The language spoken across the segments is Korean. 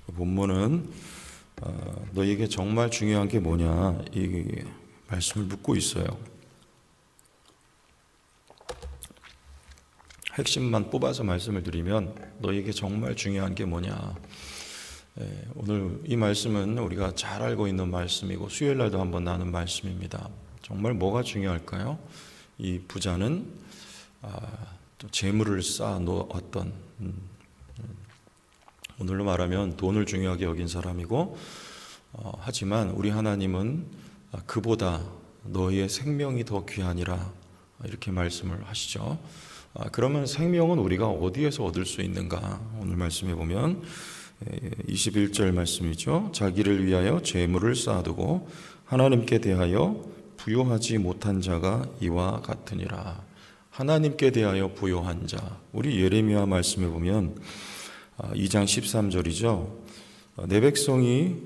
본문은 너에게 정말 중요한 게 뭐냐 이 말씀을 묻고 있어요. 핵심만 뽑아서 말씀을 드리면 너에게 정말 중요한 게 뭐냐. 오늘 이 말씀은 우리가 잘 알고 있는 말씀이고 수요일 날도 한번 나눈 말씀입니다. 정말 뭐가 중요할까요? 이 부자는 또 재물을 쌓아 놓았던, 오늘로 말하면 돈을 중요하게 여긴 사람이고, 하지만 우리 하나님은 그보다 너희의 생명이 더 귀하니라 이렇게 말씀을 하시죠. 그러면 생명은 우리가 어디에서 얻을 수 있는가? 오늘 말씀해 보면 21절 말씀이죠. 자기를 위하여 재물을 쌓아두고 하나님께 대하여 부요하지 못한 자가 이와 같으니라. 하나님께 대하여 부요한 자. 우리 예레미야 말씀해 보면 2장 13절이죠. 내 백성이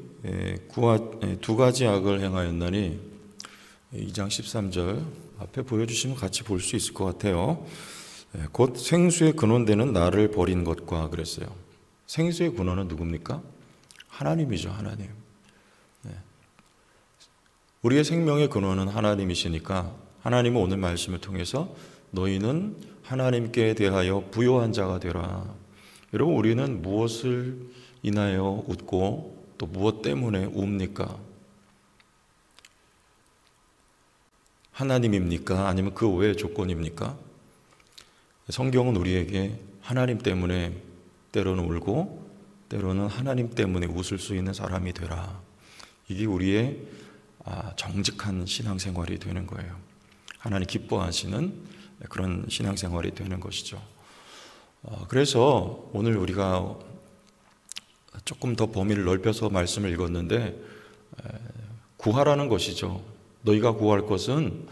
두 가지 악을 행하였나니, 2장 13절 앞에 보여주시면 같이 볼 수 있을 것 같아요. 곧 생수의 근원되는 나를 버린 것과 그랬어요. 생수의 근원은 누굽니까? 하나님이죠. 하나님. 우리의 생명의 근원은 하나님이시니까 하나님은 오늘 말씀을 통해서 너희는 하나님께 대하여 부요한 자가 되라. 여러분, 우리는 무엇을 인하여 웃고 또 무엇 때문에 웁니까? 하나님입니까? 아니면 그 외의 조건입니까? 성경은 우리에게 하나님 때문에 때로는 울고 때로는 하나님 때문에 웃을 수 있는 사람이 되라. 이게 우리의 정직한 신앙생활이 되는 거예요. 하나님 기뻐하시는 그런 신앙생활이 되는 것이죠. 그래서 오늘 우리가 조금 더 범위를 넓혀서 말씀을 읽었는데, 구하라는 것이죠. 너희가 구할 것은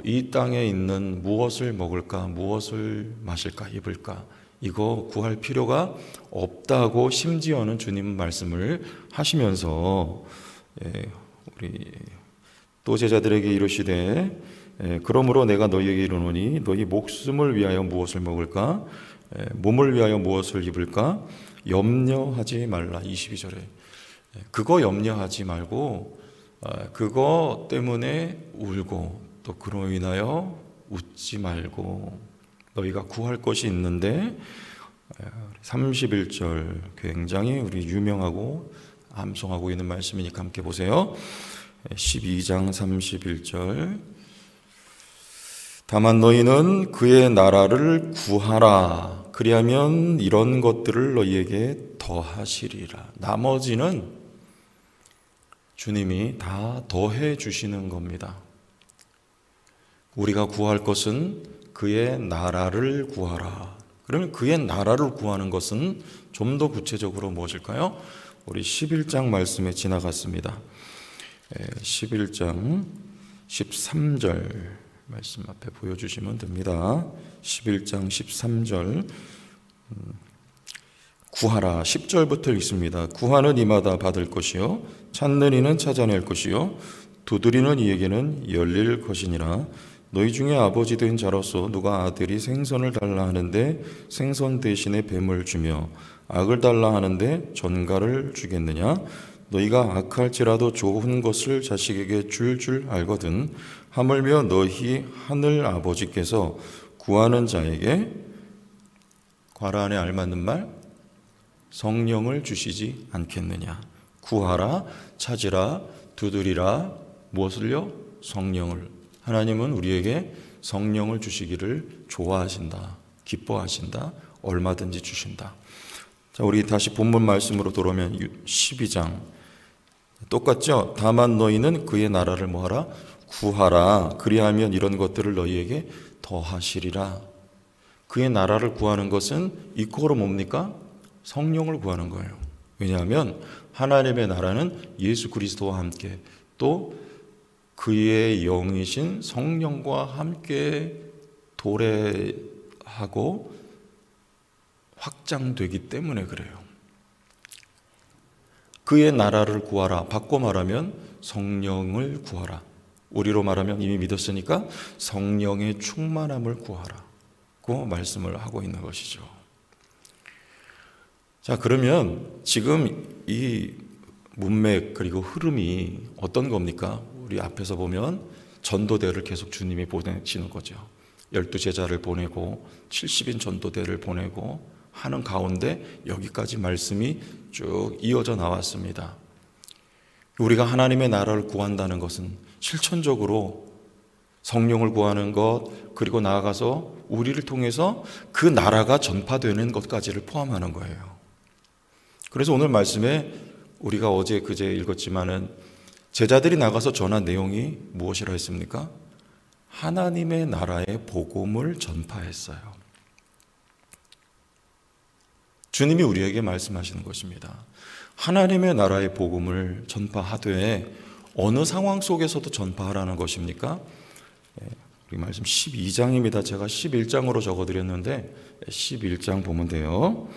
이 땅에 있는 무엇을 먹을까, 무엇을 마실까, 입을까, 이거 구할 필요가 없다고 심지어는 주님 말씀을 하시면서 우리 또 제자들에게 이르시되 그러므로 내가 너희에게 이르노니 너희 목숨을 위하여 무엇을 먹을까, 몸을 위하여 무엇을 입을까 염려하지 말라. 22절에 그거 염려하지 말고 그거 때문에 울고 또 그로 인하여 웃지 말고 너희가 구할 것이 있는데, 31절 굉장히 우리 유명하고 암송하고 있는 말씀이니까 함께 보세요. 12장 31절 다만 너희는 그의 나라를 구하라. 그리하면 이런 것들을 너희에게 더하시리라. 나머지는 주님이 다 더해 주시는 겁니다. 우리가 구할 것은 그의 나라를 구하라. 그러면 그의 나라를 구하는 것은 좀 더 구체적으로 무엇일까요? 우리 11장 말씀에 지나갔습니다. 11장 13절 말씀 앞에 보여주시면 됩니다. 11장 13절 구하라. 10절부터 읽습니다. 구하는 이마다 받을 것이요 찾는 이는 찾아낼 것이요 두드리는 이에게는 열릴 것이니라. 너희 중에 아버지 된 자로서 누가 아들이 생선을 달라 하는데 생선 대신에 뱀을 주며 악을 달라 하는데 전갈을 주겠느냐? 너희가 악할지라도 좋은 것을 자식에게 줄 알거든. 하물며 너희 하늘 아버지께서 구하는 자에게, 괄호 안에 알맞는 말, 성령을 주시지 않겠느냐? 구하라, 찾으라, 두드리라. 무엇을요? 성령을. 하나님은 우리에게 성령을 주시기를 좋아하신다, 기뻐하신다, 얼마든지 주신다. 자, 우리 다시 본문 말씀으로 돌아오면 12장 똑같죠? 다만 너희는 그의 나라를 뭐하라? 구하라. 그리하면 이런 것들을 너희에게 더하시리라. 그의 나라를 구하는 것은 이코로 뭡니까? 성령을 구하는 거예요. 왜냐하면 하나님의 나라는 예수 그리스도와 함께 또 그의 영이신 성령과 함께 도래하고 확장되기 때문에 그래요. 그의 나라를 구하라. 바꿔 말하면 성령을 구하라. 우리로 말하면 이미 믿었으니까 성령의 충만함을 구하라. 고 말씀을 하고 있는 것이죠. 자, 그러면 지금 이 문맥 그리고 흐름이 어떤 겁니까? 우리 앞에서 보면 전도대를 계속 주님이 보내시는 거죠. 12제자를 보내고 70인 전도대를 보내고 하는 가운데 여기까지 말씀이 쭉 이어져 나왔습니다. 우리가 하나님의 나라를 구한다는 것은 실천적으로 성령을 구하는 것, 그리고 나아가서 우리를 통해서 그 나라가 전파되는 것까지를 포함하는 거예요. 그래서 오늘 말씀에 우리가 어제 그제 읽었지만은 제자들이 나가서 전한 내용이 무엇이라 했습니까? 하나님의 나라의 복음을 전파했어요. 주님이 우리에게 말씀하시는 것입니다. 하나님의 나라의 복음을 전파하되 어느 상황 속에서도 전파하라는 것입니까? 우리 말씀 12장입니다. 제가 11장으로 적어드렸는데 11장 보면 돼요.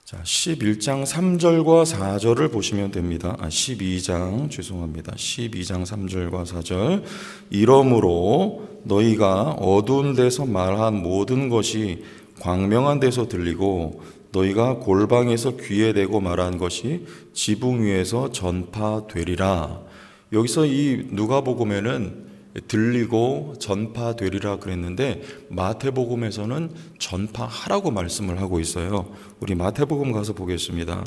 자, 11장 3절과 4절을 보시면 됩니다. 12장, 죄송합니다. 12장 3절과 4절. 이러므로 너희가 어두운 데서 말한 모든 것이 광명한 데서 들리고 너희가 골방에서 귀에 대고 말한 것이 지붕 위에서 전파되리라. 여기서 이 누가복음에는 들리고 전파되리라 그랬는데 마태복음에서는 전파하라고 말씀을 하고 있어요. 우리 마태복음 가서 보겠습니다.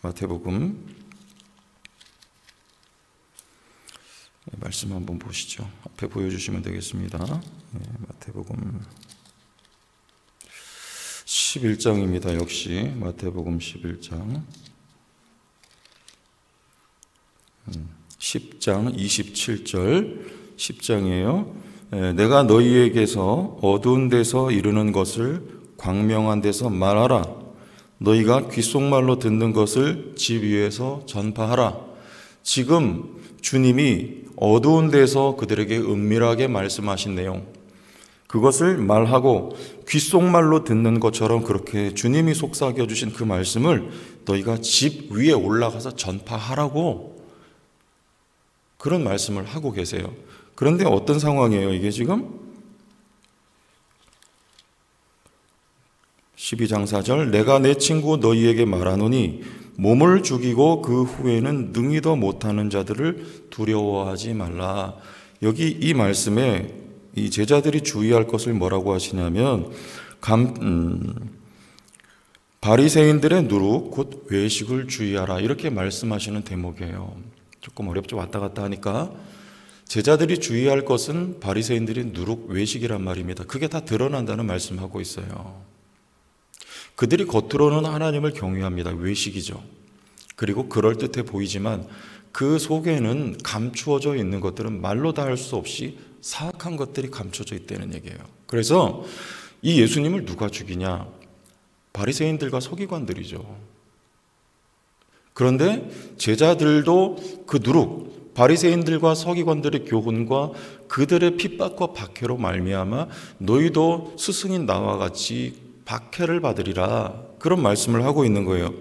마태복음 말씀 한번 보시죠. 앞에 보여주시면 되겠습니다. 마태복음 11장입니다. 역시 마태복음 11장 10장 27절 10장이에요. 내가 너희에게서 어두운 데서 이르는 것을 광명한 데서 말하라. 너희가 귓속말로 듣는 것을 집 위에서 전파하라. 지금 주님이 어두운 데서 그들에게 은밀하게 말씀하신 내용, 그것을 말하고 귓속말로 듣는 것처럼 그렇게 주님이 속삭여 주신 그 말씀을 너희가 집 위에 올라가서 전파하라고 그런 말씀을 하고 계세요. 그런데 어떤 상황이에요, 이게 지금? 12장 4절 내가 내 친구 너희에게 말하노니 몸을 죽이고 그 후에는 능히도 못하는 자들을 두려워하지 말라. 여기 이 말씀에 이 제자들이 주의할 것을 뭐라고 하시냐면 바리새인들의 누룩 곧 외식을 주의하라 이렇게 말씀하시는 대목이에요. 조금 어렵죠. 왔다 갔다 하니까. 제자들이 주의할 것은 바리새인들의 누룩 외식이란 말입니다. 그게 다 드러난다는 말씀하고 있어요. 그들이 겉으로는 하나님을 경외합니다. 외식이죠. 그리고 그럴듯해 보이지만 그 속에는 감추어져 있는 것들은 말로 다 할 수 없이 사악한 것들이 감춰져 있다는 얘기예요. 그래서 이 예수님을 누가 죽이냐? 바리새인들과 서기관들이죠. 그런데 제자들도 그 누룩, 바리새인들과 서기관들의 교훈과 그들의 핍박과 박해로 말미암아 너희도 스승인 나와 같이 박해를 받으리라 그런 말씀을 하고 있는 거예요.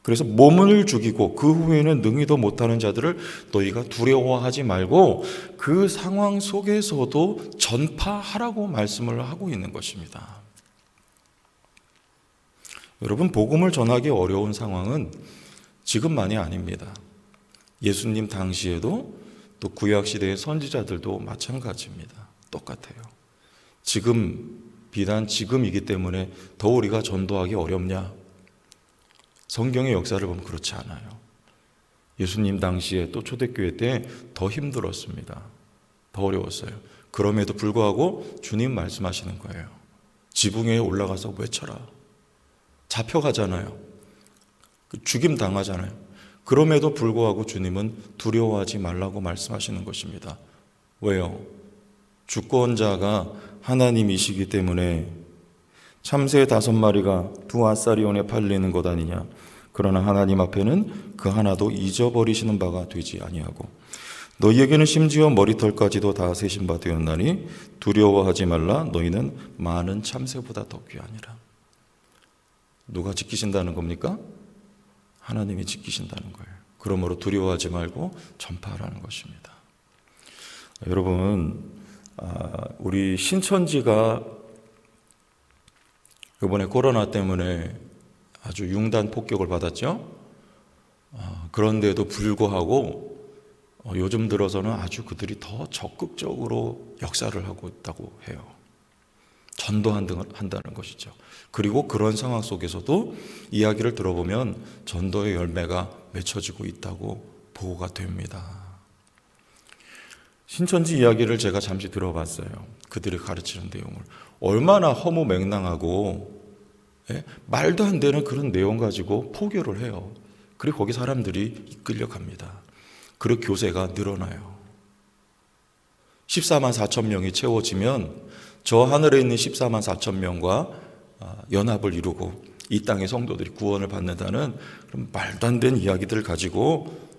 그래서 몸을 죽이고 그 후에는 능히도 못하는 자들을 너희가 두려워하지 말고 그 상황 속에서도 전파하라고 말씀을 하고 있는 것입니다. 여러분, 복음을 전하기 어려운 상황은 지금만이 아닙니다. 예수님 당시에도 또 구약시대의 선지자들도 마찬가지입니다. 똑같아요. 지금, 비단 지금이기 때문에 더 우리가 전도하기 어렵냐? 성경의 역사를 보면 그렇지 않아요. 예수님 당시에 또 초대교회 때 더 힘들었습니다. 더 어려웠어요. 그럼에도 불구하고 주님 말씀하시는 거예요. 지붕 위에 올라가서 외쳐라. 잡혀가잖아요. 죽임 당하잖아요. 그럼에도 불구하고 주님은 두려워하지 말라고 말씀하시는 것입니다. 왜요? 주권자가 하나님이시기 때문에 참새 5마리가 2아사리온에 팔리는 것 아니냐. 그러나 하나님 앞에는 그 하나도 잊어버리시는 바가 되지 아니하고 너희에게는 심지어 머리털까지도 다 세신 바 되었나니 두려워하지 말라. 너희는 많은 참새보다 더 귀하니라. 누가 지키신다는 겁니까? 하나님이 지키신다는 거예요. 그러므로 두려워하지 말고 전파하라는 것입니다. 여러분, 우리 신천지가 이번에 코로나 때문에 아주 융단 폭격을 받았죠. 그런데도 불구하고 요즘 들어서는 아주 그들이 더 적극적으로 역사를 하고 있다고 해요. 전도한다는 것이죠. 그리고 그런 상황 속에서도 이야기를 들어보면 전도의 열매가 맺혀지고 있다고 보고가 됩니다. 신천지 이야기를 제가 잠시 들어봤어요. 그들이 가르치는 내용을. 얼마나 허무맹랑하고 말도 안 되는 그런 내용 가지고 포교를 해요. 그리고 거기 사람들이 이끌려 갑니다. 그리고 교세가 늘어나요. 14만 4천 명이 채워지면 저 하늘에 있는 14만 4천 명과 연합을 이루고 이 땅의 성도들이 구원을 받는다는 그런 말도 안 되는 이야기들을 가지고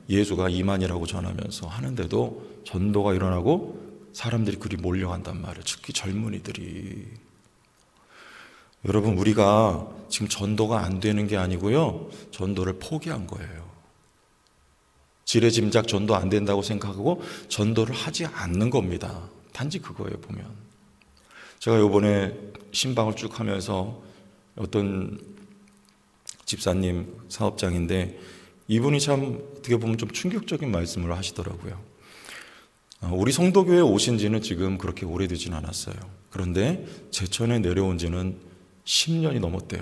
예수가 이만이라고 전하면서 하는데도 전도가 일어나고 사람들이 그리 몰려간단 말이에요. 특히 젊은이들이. 여러분, 우리가 지금 전도가 안 되는 게 아니고요, 전도를 포기한 거예요. 지레짐작 전도 안 된다고 생각하고 전도를 하지 않는 겁니다. 단지 그거예요. 보면 제가 이번에 신방을 쭉 하면서 어떤 집사님 사업장인데 이분이 참 어떻게 보면 좀 충격적인 말씀을 하시더라고요. 우리 성도교회에 오신 지는 지금 그렇게 오래되진 않았어요. 그런데 제천에 내려온 지는 10년이 넘었대요.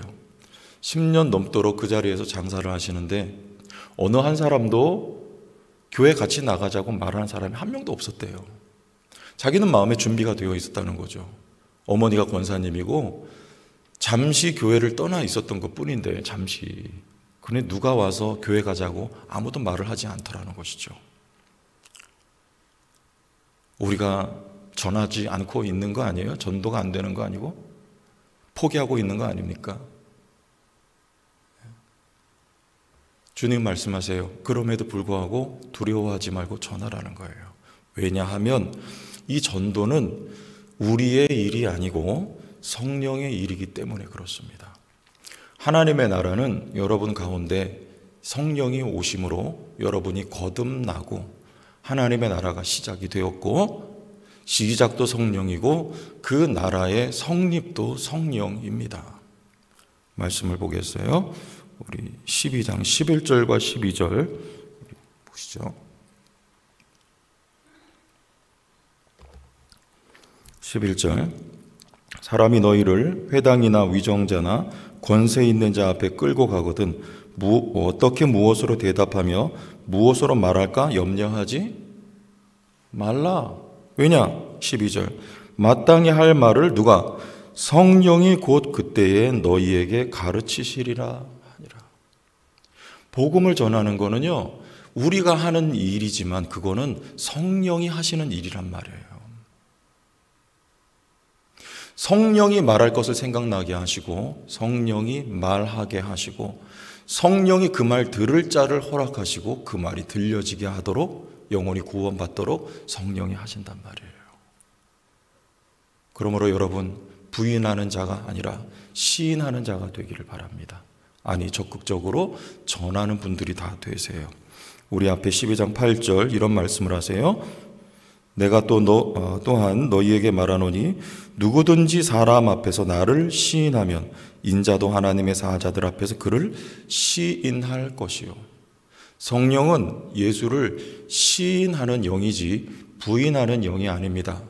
10년 넘도록 그 자리에서 장사를 하시는데 어느 한 사람도 교회 같이 나가자고 말하는 사람이 한 명도 없었대요. 자기는 마음에 준비가 되어 있었다는 거죠. 어머니가 권사님이고 잠시 교회를 떠나 있었던 것뿐인데 잠시. 근데 누가 와서 교회 가자고 아무도 말을 하지 않더라는 것이죠. 우리가 전하지 않고 있는 거 아니에요? 전도가 안 되는 거 아니고? 포기하고 있는 거 아닙니까? 주님 말씀하세요. 그럼에도 불구하고 두려워하지 말고 전하라는 거예요. 왜냐하면 이 전도는 우리의 일이 아니고 성령의 일이기 때문에 그렇습니다. 하나님의 나라는 여러분 가운데 성령이 오심으로 여러분이 거듭나고 하나님의 나라가 시작이 되었고 시작도 성령이고 그 나라의 성립도 성령입니다. 말씀을 보겠어요. 우리 12장 11절과 12절 보시죠. 11절 사람이 너희를 회당이나 위정자나 권세 있는 자 앞에 끌고 가거든 어떻게 무엇으로 대답하며 무엇으로 말할까 염려하지 말라. 왜냐? 12절 마땅히 할 말을 누가? 성령이 곧 그때에 너희에게 가르치시리라 하니라. 복음을 전하는 거는요 우리가 하는 일이지만 그거는 성령이 하시는 일이란 말이에요. 성령이 말할 것을 생각나게 하시고 성령이 말하게 하시고 성령이 그 말 들을 자를 허락하시고 그 말이 들려지게 하도록 영혼이 구원받도록 성령이 하신단 말이에요. 그러므로 여러분 부인하는 자가 아니라 시인하는 자가 되기를 바랍니다. 아니 적극적으로 전하는 분들이 다 되세요. 우리 앞에 12장 8절 이런 말씀을 하세요. 내가 또한 너희에게 말하노니 누구든지 사람 앞에서 나를 시인하면 인자도 하나님의 사자들 앞에서 그를 시인할 것이요. 성령은 예수를 시인하는 영이지 부인하는 영이 아닙니다.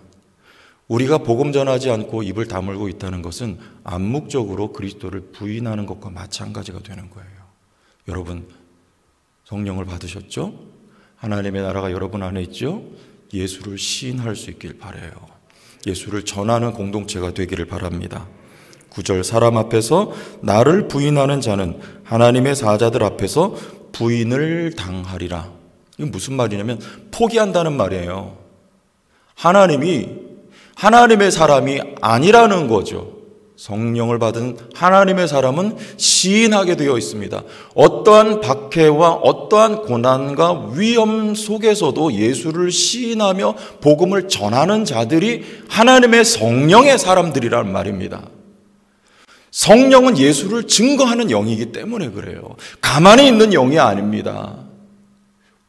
우리가 복음 전하지 않고 입을 다물고 있다는 것은 암묵적으로 그리스도를 부인하는 것과 마찬가지가 되는 거예요. 여러분 성령을 받으셨죠? 하나님의 나라가 여러분 안에 있죠? 예수를 시인할 수 있길 바라요. 예수를 전하는 공동체가 되기를 바랍니다. 9절 사람 앞에서 나를 부인하는 자는 하나님의 사자들 앞에서 부인을 당하리라. 이게 무슨 말이냐면 포기한다는 말이에요. 하나님이 하나님의 사람이 아니라는 거죠. 성령을 받은 하나님의 사람은 시인하게 되어 있습니다. 어떠한 박해와 어떠한 고난과 위험 속에서도 예수를 시인하며 복음을 전하는 자들이 하나님의 성령의 사람들이란 말입니다. 성령은 예수를 증거하는 영이기 때문에 그래요. 가만히 있는 영이 아닙니다.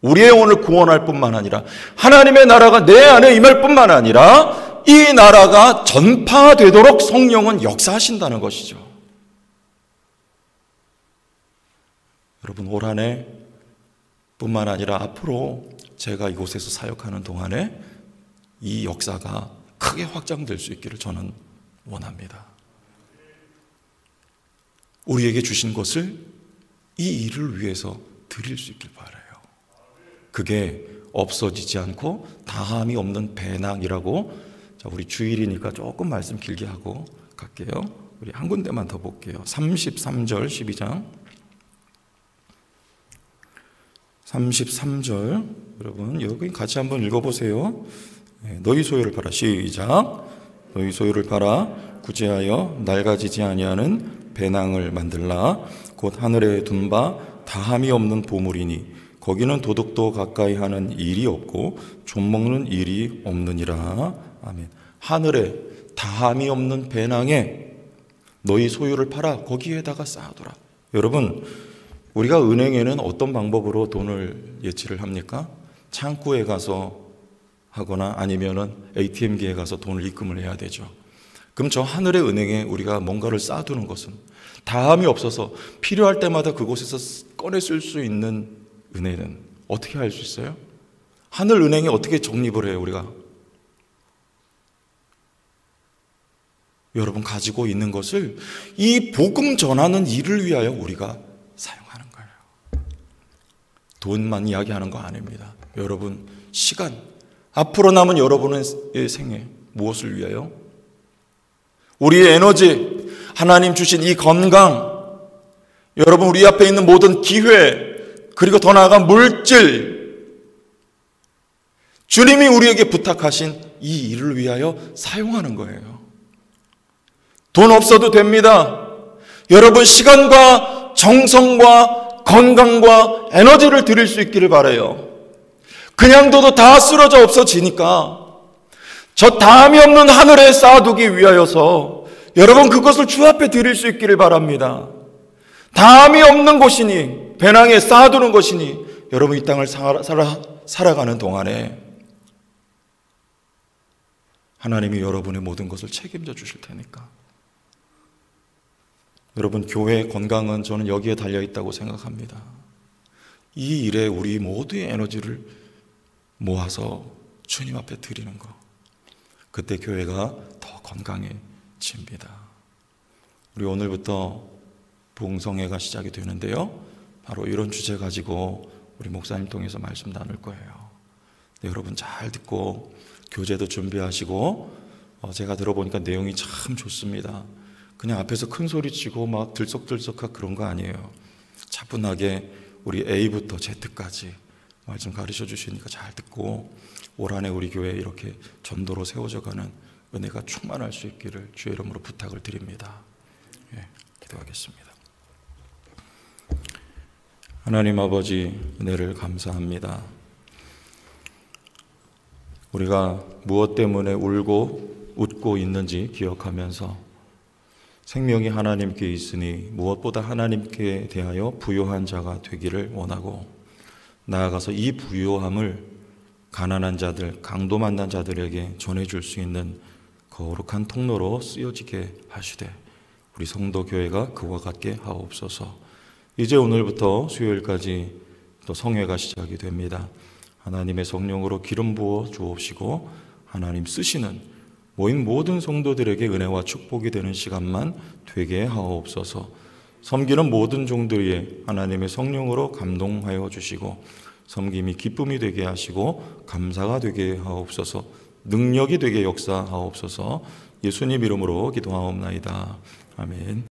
우리의 영혼을 구원할 뿐만 아니라 하나님의 나라가 내 안에 임할 뿐만 아니라 이 나라가 전파되도록 성령은 역사하신다는 것이죠. 여러분, 올 한 해 뿐만 아니라 앞으로 제가 이곳에서 사역하는 동안에 이 역사가 크게 확장될 수 있기를 저는 원합니다. 우리에게 주신 것을 이 일을 위해서 드릴 수 있길 바라요. 그게 없어지지 않고 다함이 없는 배낭이라고, 자, 우리 주일이니까 조금 말씀 길게 하고 갈게요. 우리 한 군데만 더 볼게요. 33절 12장 33절 여러분 여기 같이 한번 읽어보세요. 너희 소유를 팔아. 시작. 너희 소유를 팔아 구제하여 낡아지지 아니하는 배낭을 만들라. 곧 하늘에 둔 바 다함이 없는 보물이니 거기는 도둑도 가까이 하는 일이 없고 좀먹는 일이 없느니라. 아멘. 하늘에 다함이 없는 배낭에 너희 소유를 팔아 거기에다가 쌓아두라. 여러분, 우리가 은행에는 어떤 방법으로 돈을 예치를 합니까? 창구에 가서 하거나 아니면은 ATM기에 가서 돈을 입금을 해야 되죠. 그럼 저 하늘의 은행에 우리가 뭔가를 쌓아두는 것은 다함이 없어서 필요할 때마다 그곳에서 꺼내 쓸 수 있는 은혜는 어떻게 할 수 있어요? 하늘 은행에 어떻게 적립을 해요, 우리가? 여러분, 가지고 있는 것을 이 복음 전하는 일을 위하여 우리가 사용하는 거예요. 돈만 이야기하는 거 아닙니다. 여러분, 시간, 앞으로 남은 여러분의 생애 무엇을 위하여? 우리의 에너지, 하나님 주신 이 건강, 여러분 우리 앞에 있는 모든 기회, 그리고 더 나아가 물질, 주님이 우리에게 부탁하신 이 일을 위하여 사용하는 거예요. 돈 없어도 됩니다. 여러분, 시간과 정성과 건강과 에너지를 드릴 수 있기를 바라요. 그냥 둬도 다 쓰러져 없어지니까 저 다함이 없는 하늘에 쌓아두기 위하여서 여러분 그것을 주 앞에 드릴 수 있기를 바랍니다. 다함이 없는 곳이니 배낭에 쌓아두는 것이니 여러분 이 땅을 살아가는 동안에 하나님이 여러분의 모든 것을 책임져 주실 테니까. 여러분, 교회의 건강은 저는 여기에 달려있다고 생각합니다. 이 일에 우리 모두의 에너지를 모아서 주님 앞에 드리는 것, 그때 교회가 더 건강해집니다. 우리 오늘부터 부흥성회가 시작이 되는데요, 바로 이런 주제 가지고 우리 목사님 통해서 말씀 나눌 거예요. 네, 여러분 잘 듣고 교재도 준비하시고, 제가 들어보니까 내용이 참 좋습니다. 그냥 앞에서 큰 소리 치고 막 들썩들썩한 그런 거 아니에요. 차분하게 우리 A부터 Z까지 말씀 가르쳐 주시니까 잘 듣고 올 한 해 우리 교회 이렇게 전도로 세워져가는 은혜가 충만할 수 있기를 주의 이름으로 부탁을 드립니다. 예, 기도하겠습니다. 하나님 아버지, 은혜를 감사합니다. 우리가 무엇 때문에 울고 웃고 있는지 기억하면서 생명이 하나님께 있으니 무엇보다 하나님께 대하여 부요한 자가 되기를 원하고, 나아가서 이 부요함을 가난한 자들, 강도 만난 자들에게 전해줄 수 있는 거룩한 통로로 쓰여지게 하시되 우리 성도교회가 그와 같게 하옵소서. 이제 오늘부터 수요일까지 또 성회가 시작이 됩니다. 하나님의 성령으로 기름 부어 주옵시고 하나님 쓰시는 모인 모든 성도들에게 은혜와 축복이 되는 시간만 되게 하옵소서. 섬기는 모든 종들이 하나님의 성령으로 감동하여 주시고 섬김이 기쁨이 되게 하시고 감사가 되게 하옵소서. 능력이 되게 역사하옵소서. 예수님 이름으로 기도하옵나이다. 아멘.